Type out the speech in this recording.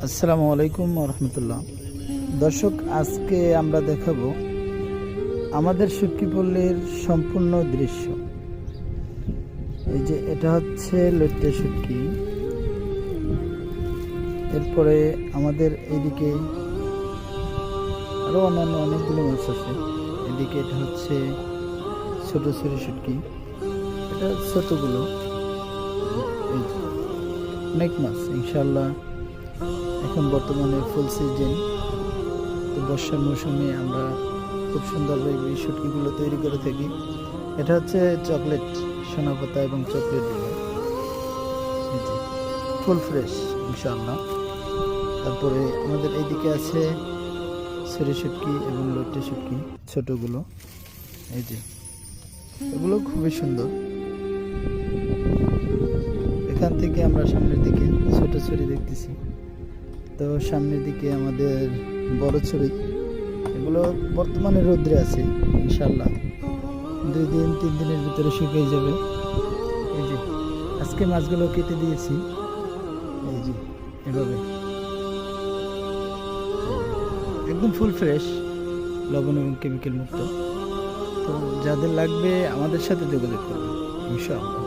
আসসালামু আলাইকুম রহমতুল্লাহ। দর্শক, আজকে আমরা দেখাবো আমাদের শুটকি পল্লীর সম্পূর্ণ দৃশ্য। এই যে এটা হচ্ছে লইট্টে শুটকি। এরপরে আমাদের এইদিকে আরও অন্যান্য অনেকগুলো মাছ আছে। এদিকে এটা হচ্ছে ছোট ছোট শুটকি, এটা ছোটগুলো। এই যে অনেক মাছ, ইনশাল্লাহ এখন বর্তমানে ফুল সিজন, তো বর্ষার মৌসুমে আমরা খুব সুন্দরভাবে এই শুটকিগুলো তৈরি করে থাকি। এটা হচ্ছে চকলেট সোনাপাতা এবং চকলেট গুলো, ফুল ফ্রেশ ইনশাআল্লাহ। তারপরে আমাদের এইদিকে আছে ছেড়ে শুটকি এবং লইট্টে শুটকি ছোটগুলো। এই যে এগুলো খুবই সুন্দর। এখান থেকে আমরা সামনের দিকে ছোট ছড়ি দেখতেছি, তো সামনের দিকে আমাদের বড় ছড়ি, এগুলো বর্তমানে রোদ্রে আছে, ইনশাল্লাহ 2 দিন 3 দিনের ভিতরে শুকিয়ে যাবে। এই যে আজকে মাছগুলো কেটে দিয়েছি, এই যে এভাবে একদম ফুল ফ্রেশ, লবণ এবং কেমিক্যাল মুক্ত। তো যাদের লাগবে আমাদের সাথে যোগাযোগ করবেন ইনশাআল্লাহ।